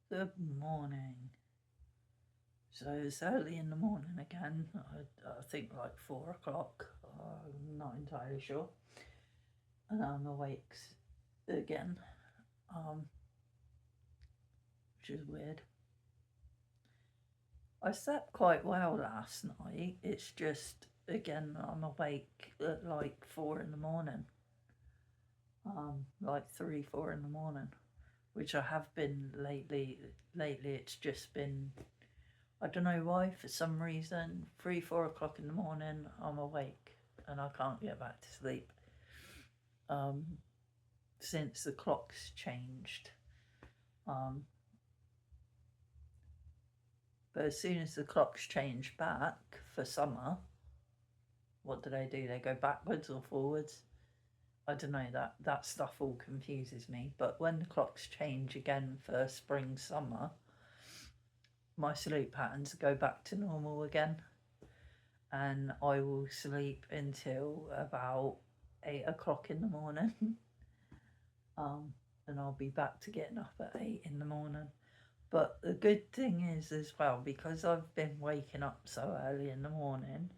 Good morning. So it's early in the morning again. I think like 4 o'clock. I'm not entirely sure. And I'm awake again, which is weird. I slept quite well last night. It's just, again, I'm awake at like 4 in the morning. Like 3, 4 in the morning, which I have been lately. Lately, it's just been, I don't know why, for some reason, 3, 4 o'clock in the morning, I'm awake and I can't get back to sleep. Since the clock's changed. But as soon as the clocks change back for summer, what do? They go backwards or forwards? I don't know, that stuff all confuses me. But when the clocks change again for spring, summer, my sleep patterns go back to normal again. And I will sleep until about 8 o'clock in the morning. And I'll be back to getting up at 8 in the morning. But the good thing is, as well, because I've been waking up so early in the morning,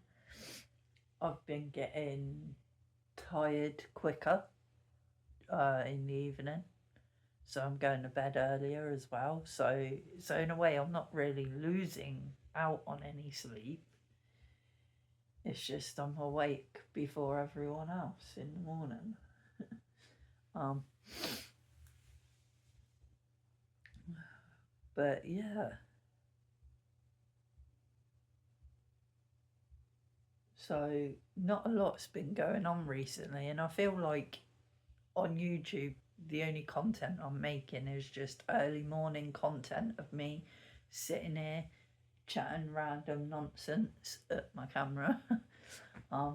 I've been getting tired quicker in the evening. So I'm going to bed earlier as well. So in a way, I'm not really losing out on any sleep. It's just I'm awake before everyone else in the morning. But yeah. So not a lot's been going on recently, and I feel like on YouTube the only content I'm making is just early morning content of me sitting here chatting random nonsense at my camera. I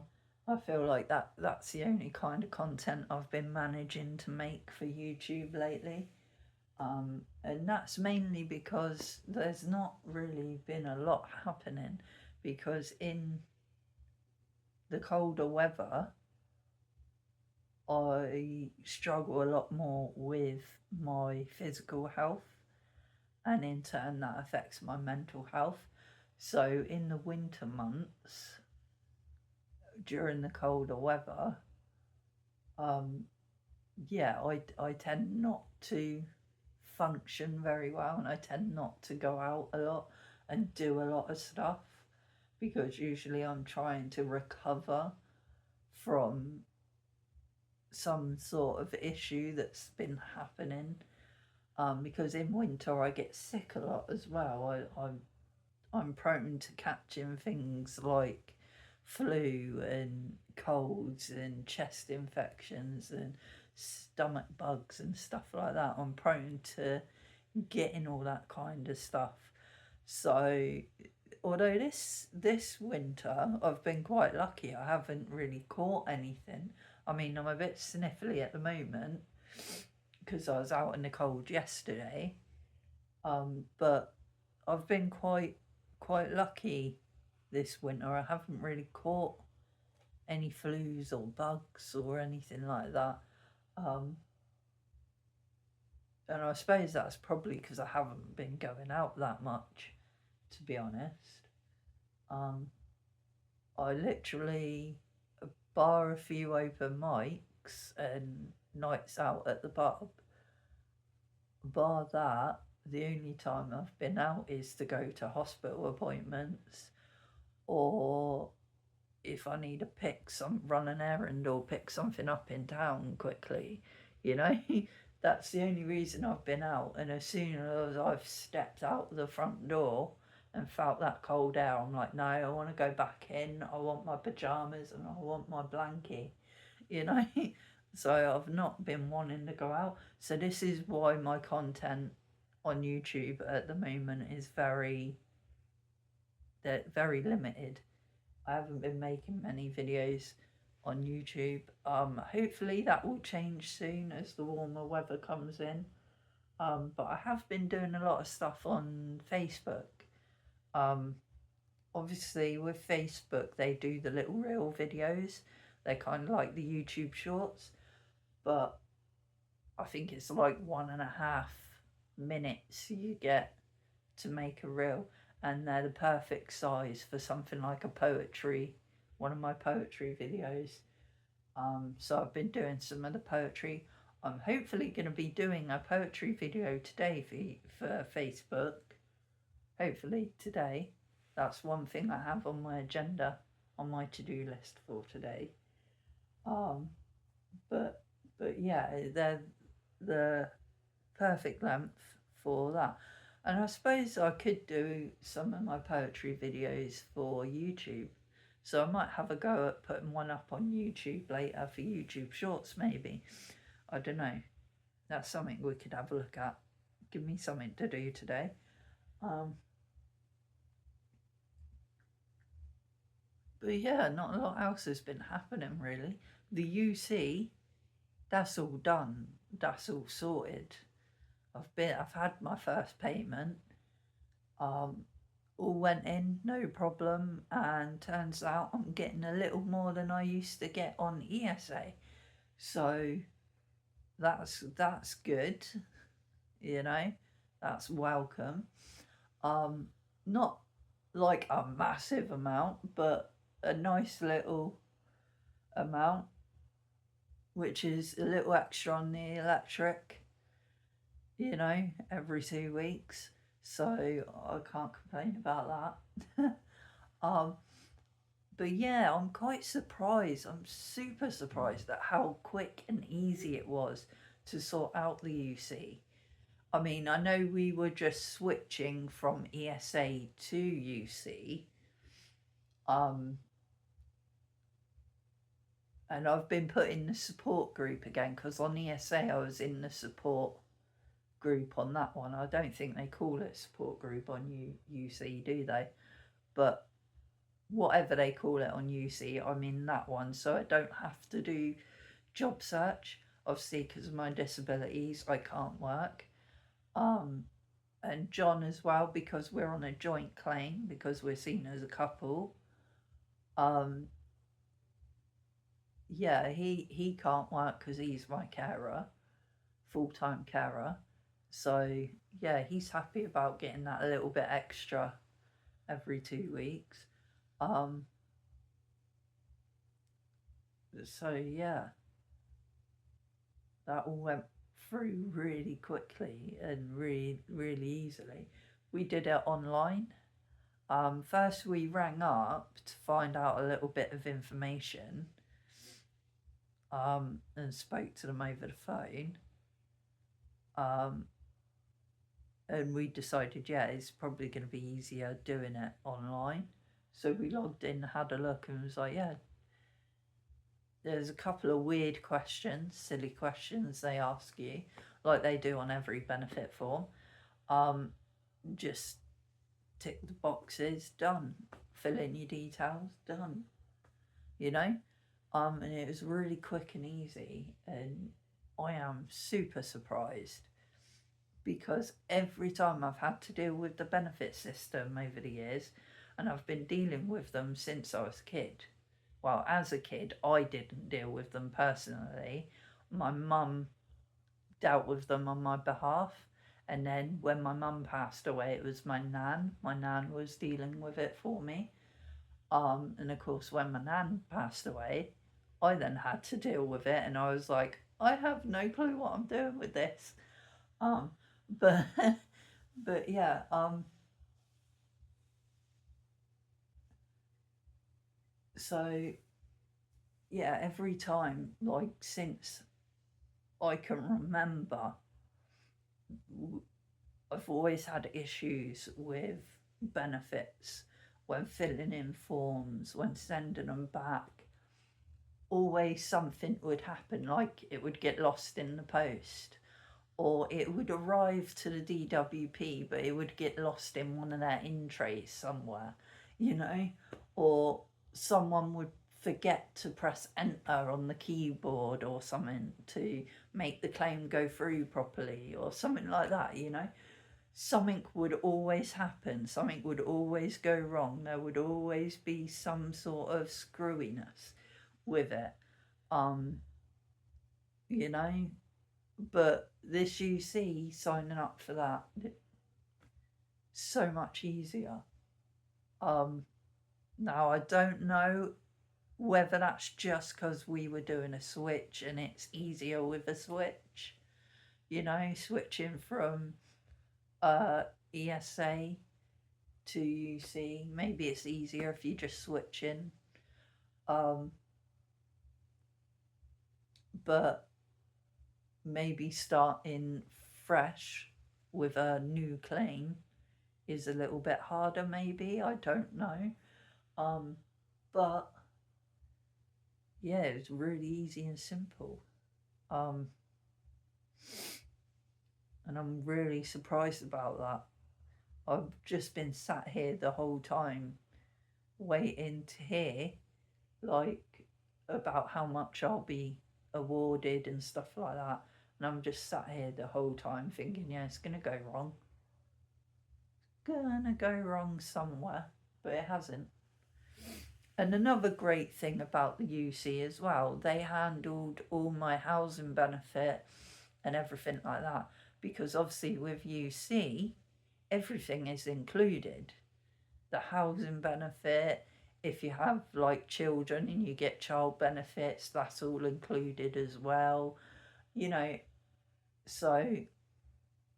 feel like that's the only kind of content I've been managing to make for YouTube lately. And that's mainly because there's not really been a lot happening, because in the colder weather I struggle a lot more with my physical health, and in turn that affects my mental health. So in the winter months, during the colder weather, I tend not to function very well, and I tend not to go out a lot and do a lot of stuff, because usually I'm trying to recover from some sort of issue that's been happening. Because in winter I get sick a lot as well. I'm prone to catching things like flu and colds and chest infections and stomach bugs and stuff like that. I'm prone to getting all that kind of stuff. So although this winter I've been quite lucky, I haven't really caught anything. I mean, I'm a bit sniffly at the moment because I was out in the cold yesterday. But I've been quite lucky this winter. I haven't really caught any flus or bugs or anything like that. And I suppose that's probably because I haven't been going out that much, to be honest. I literally, bar a few open mics and nights out at the pub, bar that, the only time I've been out is to go to hospital appointments, or if I need to run an errand or pick something up in town quickly, you know. That's the only reason I've been out. And as soon as I've stepped out the front door and felt that cold air, I'm like, no, I want to go back in. I want my pajamas and I want my blankie, you know. So I've not been wanting to go out. So this is why my content on YouTube at the moment is very limited. I haven't been making many videos on YouTube. Hopefully that will change soon as the warmer weather comes in. But I have been doing a lot of stuff on Facebook. Obviously with Facebook they do the little reel videos. They're kind of like the YouTube shorts, but I think it's like 1.5 minutes you get to make a reel, and they're the perfect size for something like one of my poetry videos. So I've been doing some of the poetry. I'm hopefully going to be doing a poetry video today for Facebook. Hopefully today. That's one thing I have on my agenda, on my to-do list for today. But yeah, they're the perfect length for that. And I suppose I could do some of my poetry videos for YouTube. So I might have a go at putting one up on YouTube later for YouTube Shorts, maybe. I don't know. That's something we could have a look at. Give me something to do today. But yeah, not a lot else has been happening really. The UC, that's all done. That's all sorted. I've had my first payment. All went in, no problem, and turns out I'm getting a little more than I used to get on ESA. So that's good, you know, that's welcome. Not like a massive amount, but a nice little amount, which is a little extra on the electric, you know, every 2 weeks. So I can't complain about that. But yeah, I'm quite surprised. I'm super surprised at how quick and easy it was to sort out the UC. I mean, I know we were just switching from ESA to UC. And I've been put in the support group again because on ESA I was in the support group on that one. I don't think they call it support group on UC, do they? But whatever they call it on UC, I'm in that one, so I don't have to do job search. Obviously, because of my disabilities, I can't work. And John as well, because we're on a joint claim, because we're seen as a couple. Yeah, he can't work because he's my carer, full-time carer. So yeah, he's happy about getting that a little bit extra every 2 weeks. So yeah, that all went through really quickly and really easily. We did it online. First we rang up to find out a little bit of information. And spoke to them over the phone. And we decided, yeah, it's probably going to be easier doing it online. So we logged in, had a look, and was like, yeah, there's a couple of weird questions, silly questions they ask you, like they do on every benefit form. Just tick the boxes, done. Fill in your details, done. You know? And it was really quick and easy, and I am super surprised because every time I've had to deal with the benefit system over the years, and I've been dealing with them since I was a kid. Well, as a kid, I didn't deal with them personally. My mum dealt with them on my behalf. And then when my mum passed away, it was my nan. My nan was dealing with it for me. And of course, when my nan passed away, I then had to deal with it, and I was like, I have no clue what I'm doing with this. But but yeah, so yeah, every time, like since I can remember, I've always had issues with benefits when filling in forms, when sending them back. Always something would happen, like it would get lost in the post, or it would arrive to the DWP, but it would get lost in one of their in trays somewhere, you know, or someone would forget to press enter on the keyboard or something to make the claim go through properly, or something like that, you know. Something would always happen, something would always go wrong, there would always be some sort of screwiness with it. You know, But this UC, signing up for that, so much easier. Um, Now I don't know whether that's just because we were doing a switch and it's easier with a switch, switching from uh, ESA to UC. Maybe it's easier if you just switch in. Um, but maybe starting fresh with a new claim is a little bit harder, maybe. I don't know. Um, but yeah, it's really easy and simple. Um, and I'm really surprised about that. I've just been sat here the whole time waiting to hear, like, about how much I'll be awarded and stuff like that. And I'm just sat here the whole time thinking, yeah, it's going to go wrong. Gonna go wrong somewhere, but it hasn't. And another great thing about the UC as well, they handled all my housing benefit and everything like that. Because obviously with UC, everything is included. The housing benefit, if you have like children and you get child benefits, that's all included as well. You know, so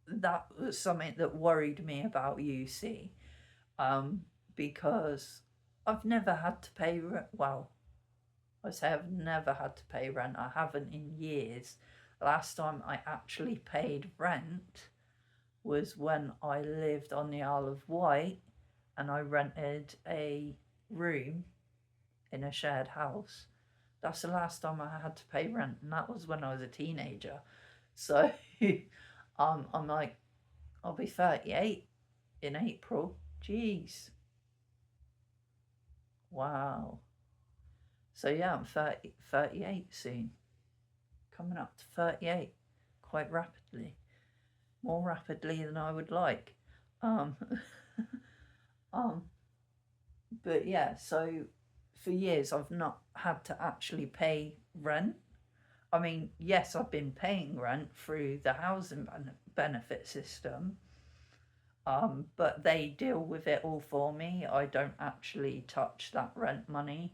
that was something that worried me about UC, because I've never had to pay rent. Well, I say I've never had to pay rent. I haven't in years. Last time I actually paid rent was when I lived on the Isle of Wight and I rented a room in a shared house. That's the last time I had to pay rent, and that was when I was a teenager. So I'm like, I'll be 38 in April. Jeez. Wow. So yeah, I'm 38 soon. Coming up to 38 quite rapidly. More rapidly than I would like. Um, um, but yeah, so for years I've not had to actually pay rent. I mean, yes, I've been paying rent through the housing benefit system, but they deal with it all for me. I don't actually touch that rent money,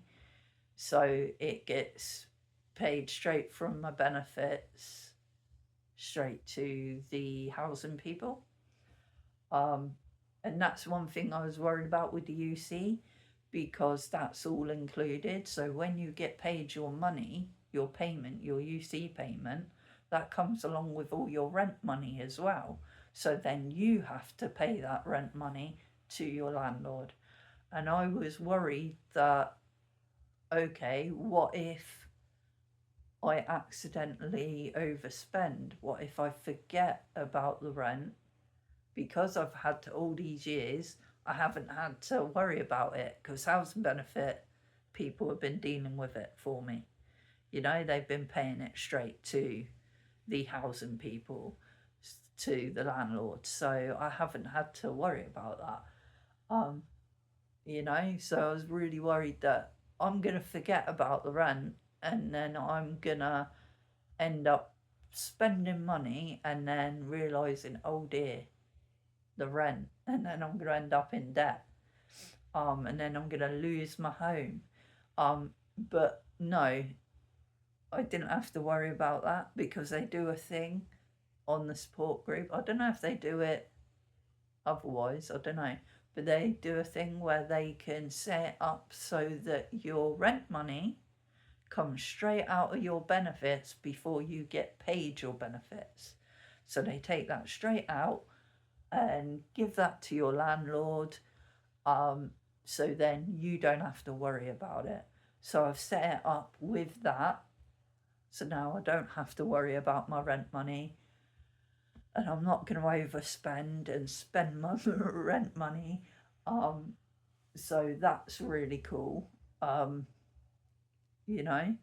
so it gets paid straight from my benefits straight to the housing people. Um, and that's one thing I was worried about with the UC because that's all included. So when you get paid your money, your payment, your UC payment, that comes along with all your rent money as well. So then you have to pay that rent money to your landlord. And I was worried that, okay, what if I accidentally overspend? What if I forget about the rent? Because I've had to all these years, I haven't had to worry about it because housing benefit people have been dealing with it for me. They've been paying it straight to the housing people, to the landlord. So I haven't had to worry about that. So I was really worried that I'm going to forget about the rent and then I'm going to end up spending money and then realizing, oh dear, the rent, and then I'm going to end up in debt. And then I'm going to lose my home. But no, I didn't have to worry about that because they do a thing on the support group. I don't know if they do it otherwise, I don't know. But they do a thing where they can set it up so that your rent money comes straight out of your benefits before you get paid your benefits. So they take that straight out and give that to your landlord, so then you don't have to worry about it. So I've set it up with that, so now I don't have to worry about my rent money, and I'm not going to overspend and spend my rent money. So that's really cool. You know,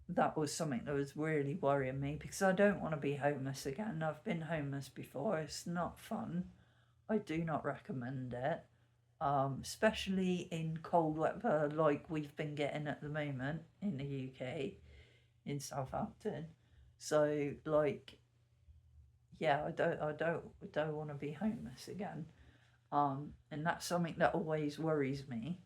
that was something that was really worrying me because I don't want to be homeless again. I've been homeless before, it's not fun. I do not recommend it, especially in cold weather like we've been getting at the moment in the UK, in Southampton. So like, yeah, I don't want to be homeless again. And that's something that always worries me.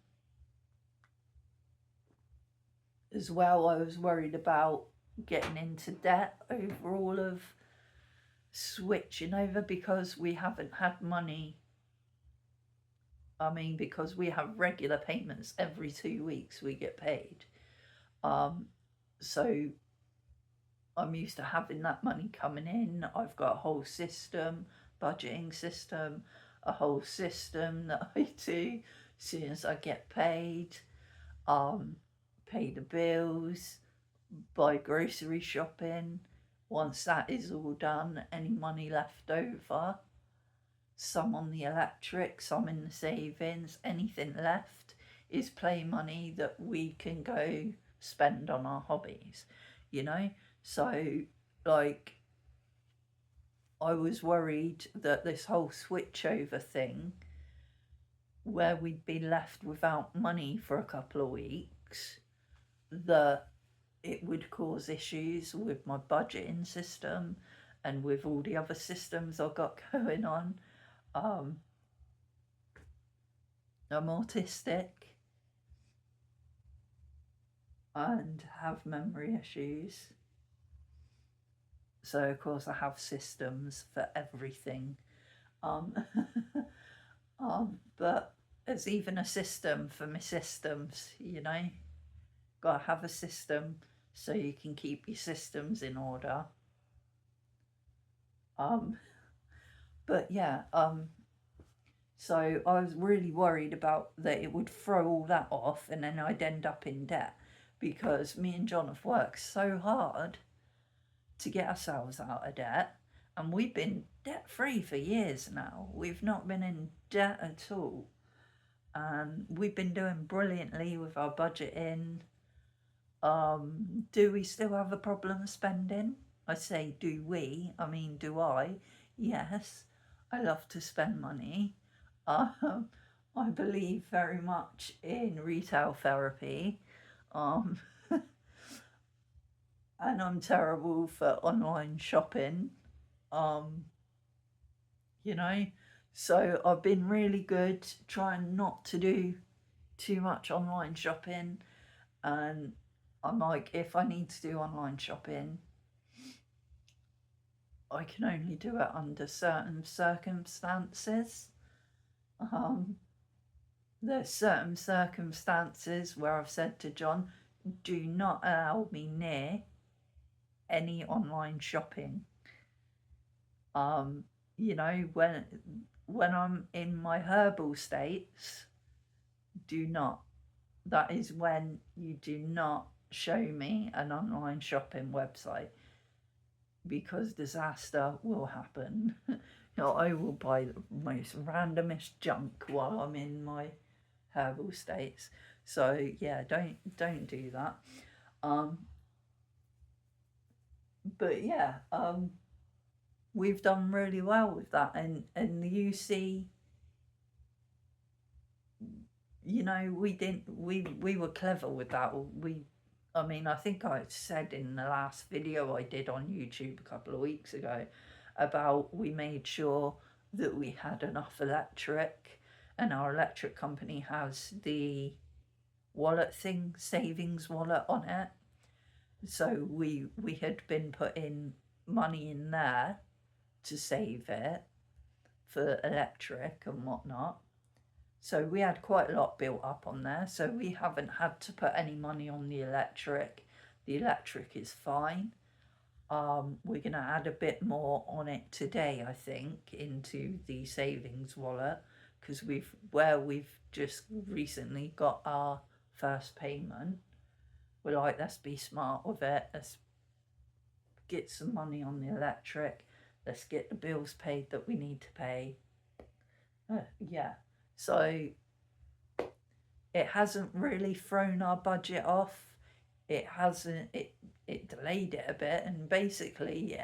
As well, I was worried about getting into debt over all of switching over because we haven't had money. I mean, because we have regular payments every 2 weeks, we get paid. Um, so I'm used to having that money coming in. I've got a whole system, budgeting system, a whole system that I do as soon as I get paid. Um, Pay the bills, buy grocery shopping. Once that is all done, any money left over, some on the electric, some in the savings, anything left is play money that we can go spend on our hobbies, you know? So, like, I was worried that this whole switchover thing, where we'd be left without money for a couple of weeks, that it would cause issues with my budgeting system and with all the other systems I've got going on. Um, I'm autistic and have memory issues. So, of course, I have systems for everything. Um, but there's even a system for my systems, you know? Gotta have a system so you can keep your systems in order. Um, but yeah, so I was really worried about that it would throw all that off and then I'd end up in debt because me and John have worked so hard to get ourselves out of debt, and we've been debt free for years now. We've not been in debt at all. We've been doing brilliantly with our budgeting. Do we still have a problem spending? I say, do we? I mean, do I? Yes, I love to spend money. Um, I believe very much in retail therapy. Um, and I'm terrible for online shopping. Um, you know, so I've been really good trying not to do too much online shopping. And I'm like, if I need to do online shopping, I can only do it under certain circumstances. Um, there's certain circumstances where I've said to John, do not allow me near any online shopping. You know, when I'm in my herbal states, do not. That is when you do not show me an online shopping website because disaster will happen. You know, I will buy the most randomest junk while I'm in my herbal states. So yeah, don't do that. Um, but yeah, we've done really well with that, and the UC, you know, we were clever with that. I mean, I think I said in the last video I did on YouTube a couple of weeks ago about we made sure that we had enough electric, and our electric company has the wallet thing, savings wallet on it. So we had been putting money in there to save it for electric and whatnot. So we had quite a lot built up on there. So we haven't had to put any money on the electric. The electric is fine. We're going to add a bit more on it today, I think, into the savings wallet because we've just recently got our first payment. We're like, let's be smart with it. Let's get some money on the electric. Let's get the bills paid that we need to pay. Yeah. So it hasn't really thrown our budget off. It hasn't. It delayed it a bit, and basically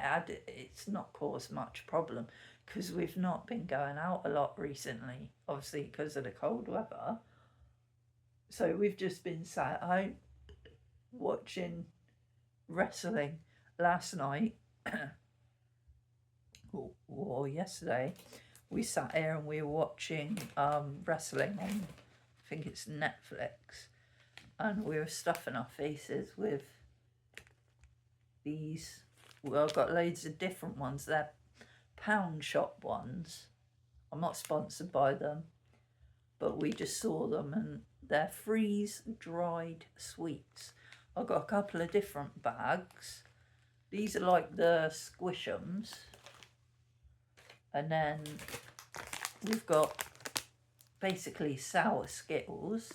it's not caused much problem because we've not been going out a lot recently, obviously because of the cold weather. So we've just been sat at home watching wrestling last night or yesterday, we sat here and we were watching wrestling on, I think it's Netflix, and we were stuffing our faces with these. Well, I've got loads of different ones. They're pound shop ones. I'm not sponsored by them, but we just saw them, and they're freeze-dried sweets. I've got a couple of different bags. These are like the Squishums. And then we've got basically sour Skittles.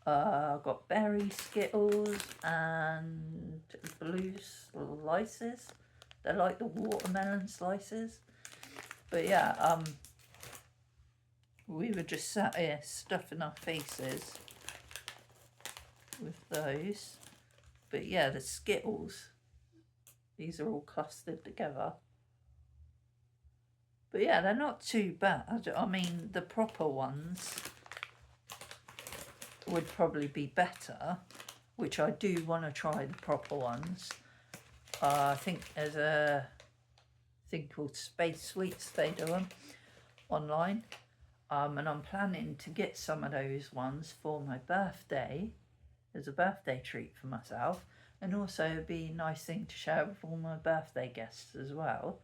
I've got berry Skittles and blue slices. They're like the watermelon slices. But yeah, we were just sat here stuffing our faces with those. But yeah, the Skittles, these are all clustered together. But yeah, they're not too bad. I mean, the proper ones would probably be better, which I do want to try the proper ones. I think there's a thing called Space Sweets, they do them online. And I'm planning to get some of those ones for my birthday as a birthday treat for myself, and also it'd be a nice thing to share with all my birthday guests as well.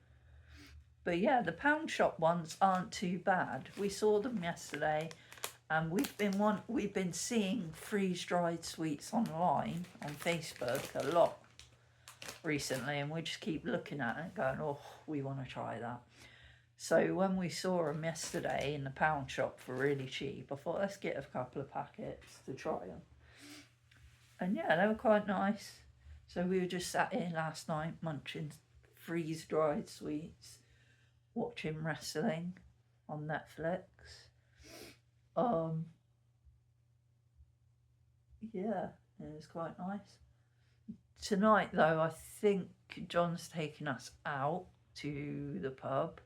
But yeah, the pound shop ones aren't too bad. We saw them yesterday, and we've been seeing freeze-dried sweets online on Facebook a lot recently, and we just keep looking at it going, oh, we want to try that. So when we saw them yesterday in the pound shop for really cheap, I thought, let's get a couple of packets to try them. And yeah, they were quite nice. So we were just sat here last night munching freeze-dried sweets, watching wrestling on Netflix. Yeah, it was quite nice. Tonight though, I think John's taking us out to the pub.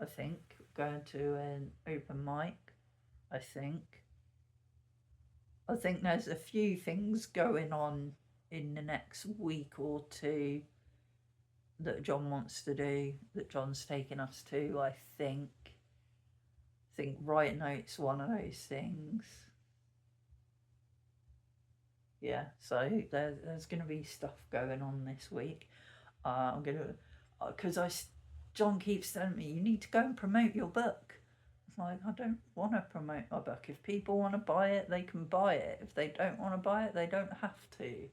I think going to an open mic. I think there's a few things going on in the next week or two that John wants to do, that John's taking us to. I think Right Note's one of those things. Yeah, so there's going to be stuff going on this week. I'm going to, because John keeps telling me, you need to go and promote your book. It's like, I don't want to promote my book. If people want to buy it, they can buy it. If they don't want to buy it, they don't have to.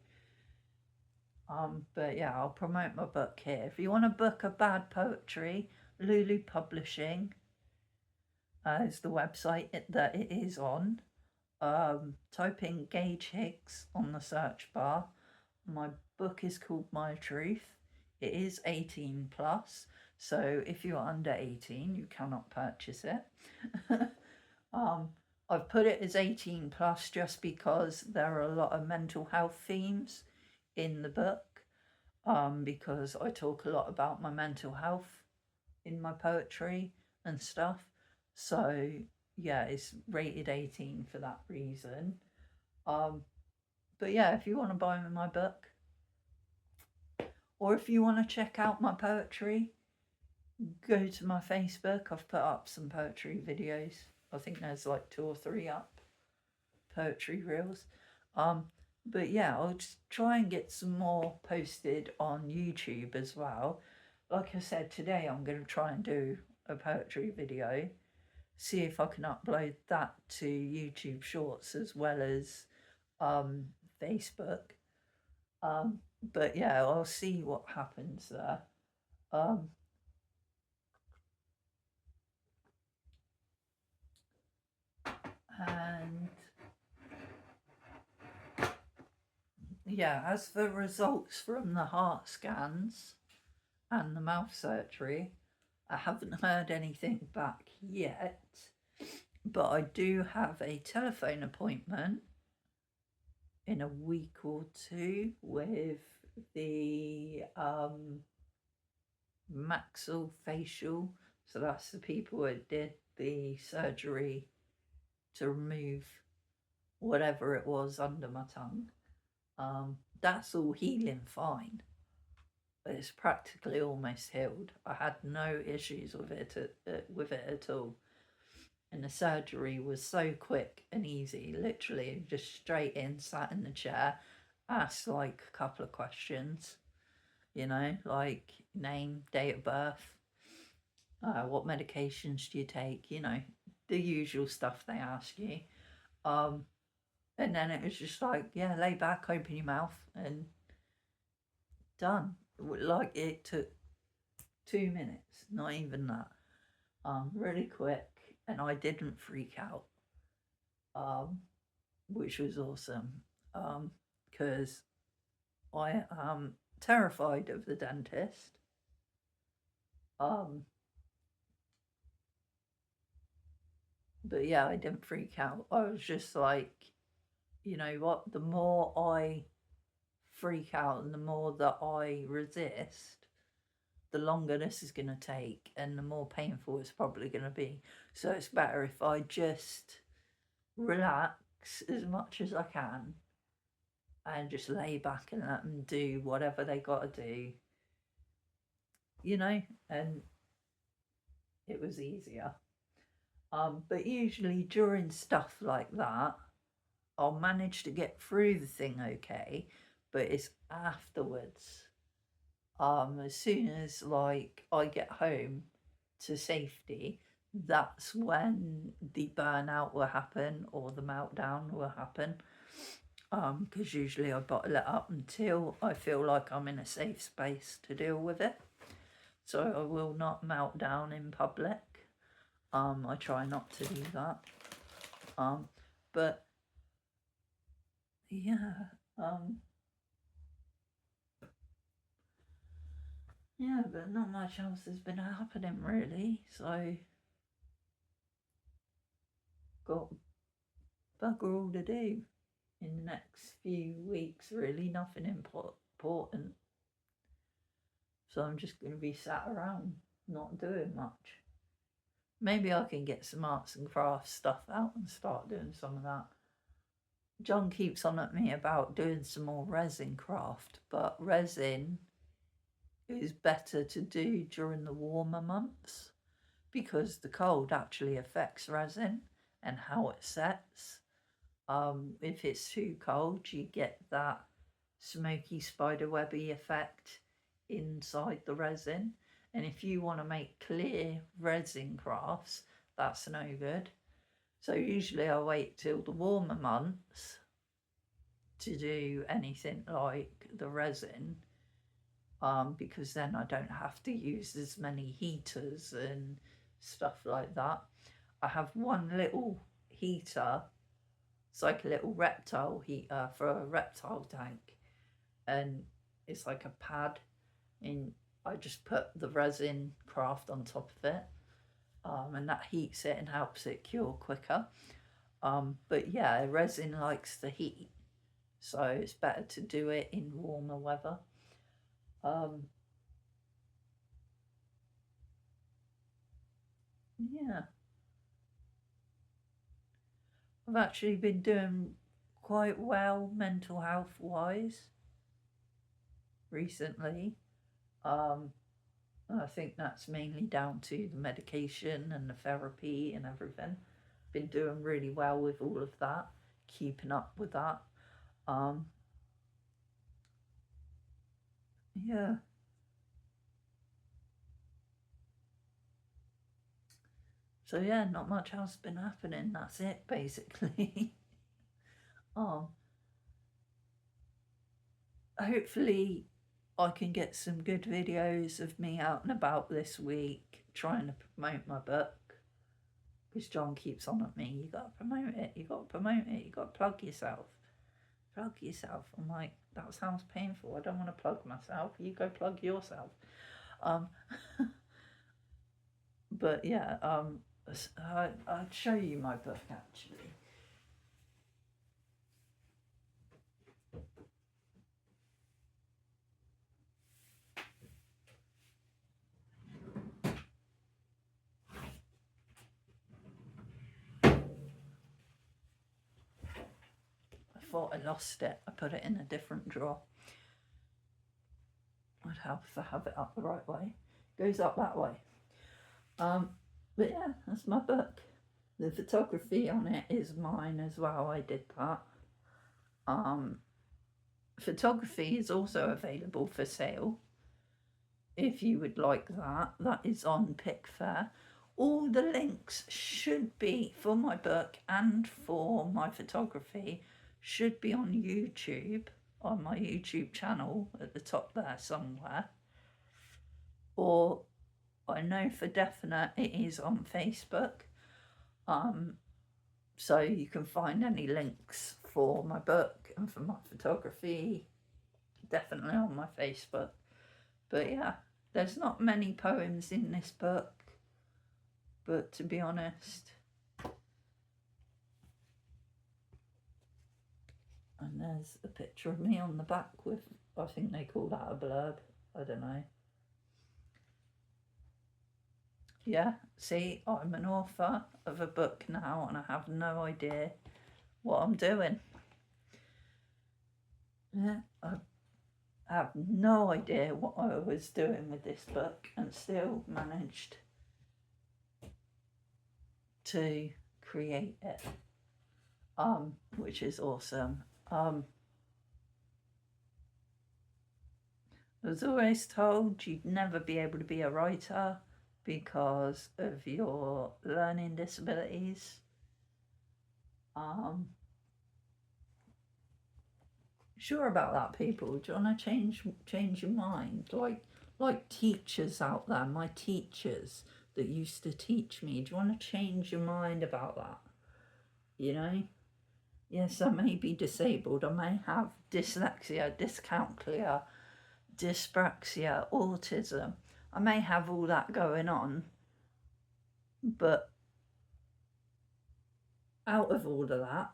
But yeah, I'll promote my book here. If you want a book of bad poetry, Lulu Publishing is the website that it is on. Type in Gage Higgs on the search bar. My book is called My Truth. It is 18 plus, so if you're under 18, you cannot purchase it. I've put it as 18 plus just because there are a lot of mental health themes in the book, because I talk a lot about my mental health in my poetry and stuff. So yeah, it's rated 18 for that reason. But yeah, if you want to buy my book, or if you want to check out my poetry, go to my Facebook. I've put up some poetry videos. I think there's like 2 or 3 up, poetry reels. But yeah, I'll just try and get some more posted on YouTube as well. Like I said, today I'm going to try and do a poetry video, see if I can upload that to YouTube Shorts as well as Facebook. But yeah, I'll see what happens there. And yeah, as for results from the heart scans and the mouth surgery, I haven't heard anything back yet, but I do have a telephone appointment in a week or 2 with the maxillofacial. So that's the people that did the surgery to remove whatever it was under my tongue. that's all healing fine. But it's practically almost healed. I had no issues with it at all. And the surgery was so quick and easy, literally just straight in, sat in the chair, asked like a couple of questions, like name, date of birth, what medications do you take, the usual stuff they ask you. And then it was just like, yeah, lay back, open your mouth, and done. Like it took 2 minutes, not even that. Really quick, and I didn't freak out, which was awesome. Because I am terrified of the dentist. But yeah, I didn't freak out. I was just like, you know what? The more I freak out and the more that I resist, the longer this is going to take and the more painful it's probably going to be. So it's better if I just relax as much as I can and just lay back and let them do whatever they got to do, and it was easier. But usually during stuff like that, I'll manage to get through the thing okay, but it's afterwards. As soon as like I get home to safety, that's when the burnout will happen or the meltdown will happen. Because usually I bottle it up until I feel like I'm in a safe space to deal with it. So I will not melt down in public. I try not to do that. But yeah, yeah, but not much else has been happening really. So got bugger all to do in the next few weeks. Really, nothing important. So I'm just going to be sat around, not doing much. Maybe I can get some arts and crafts stuff out and start doing some of that. John keeps on at me about doing some more resin craft, but resin is better to do during the warmer months because the cold actually affects resin and how it sets. If it's too cold, you get that smoky spiderwebby effect inside the resin. And if you want to make clear resin crafts, that's no good. So usually I wait till the warmer months to do anything like the resin, because then I don't have to use as many heaters and stuff like that. I have one little heater. It's like a little reptile heater for a reptile tank, and it's like a pad, and I just put the resin craft on top of it, and that heats it and helps it cure quicker. But yeah, resin likes the heat, so it's better to do it in warmer weather. Yeah, I've actually been doing quite well mental health wise recently. I think that's mainly down to the medication and the therapy and everything. Been doing really well with all of that, keeping up with that. Yeah. So yeah, not much else been happening. That's it basically. Hopefully I can get some good videos of me out and about this week trying to promote my book. Because John keeps on at me, you gotta promote it, you gotta promote it, you gotta plug yourself. Plug yourself. I'm like, that sounds painful. I don't want to plug myself. You go plug yourself. But yeah, I'd show you my book actually. thought I lost it. I put it in a different drawer. I'd have to have it up the right way. Goes up that way. But yeah, that's my book. The photography on it is mine as well. I did that. Photography is also available for sale. If you would like that, that is on Pickfair. All the links should be for my book and for my photography should be on YouTube, on my YouTube channel at the top there somewhere. Or I know for definite it is on Facebook. So you can find any links for my book and for my photography definitely on my Facebook. But yeah, there's not many poems in this book, but to be honest, and there's a picture of me on the back with, I think they call that a blurb, I don't know. Yeah, see, I'm an author of a book now and I have no idea what I'm doing. Yeah, I have no idea what I was doing with this book and still managed to create it, which is awesome. I was always told you'd never be able to be a writer because of your learning disabilities. Sure about that, people. Do you want to change your mind? Like teachers out there, my teachers that used to teach me. Do you want to change your mind about that? You know? Yes, I may be disabled. I may have dyslexia, dyscalculia, dyspraxia, autism. I may have all that going on, but out of all of that,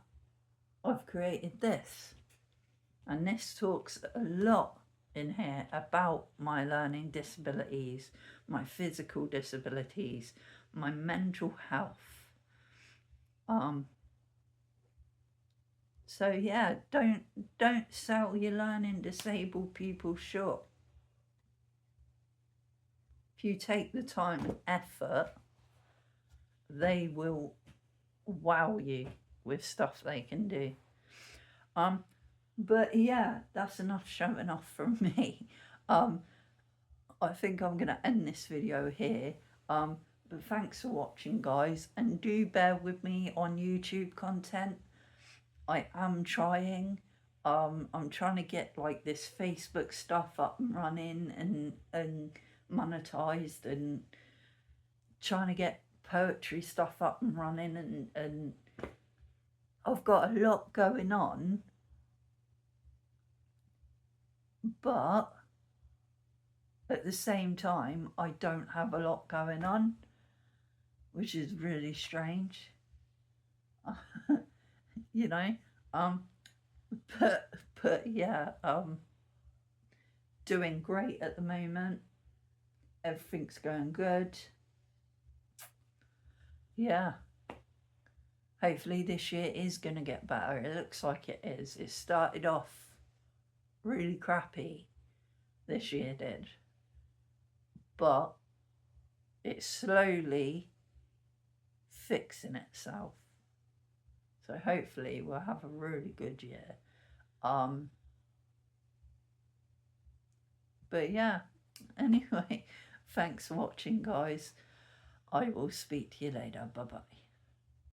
I've created this. And this talks a lot in here about my learning disabilities, my physical disabilities, my mental health. So yeah, don't sell your learning disabled people short. If you take the time and effort, they will wow you with stuff they can do. But yeah, that's enough showing off from me. I think I'm going to end this video here. But thanks for watching, guys, and do bear with me on YouTube content. I am trying. I'm trying to get like this Facebook stuff up and running and monetized, and trying to get poetry stuff up and running, and I've got a lot going on, but at the same time I don't have a lot going on, which is really strange. You know, but yeah, doing great at the moment. Everything's going good. Yeah, hopefully this year is going to get better. It looks like it is. It started off really crappy, this year did, but it's slowly fixing itself. So hopefully we'll have a really good year. But yeah, anyway, thanks for watching, guys. I will speak to you later. Bye bye.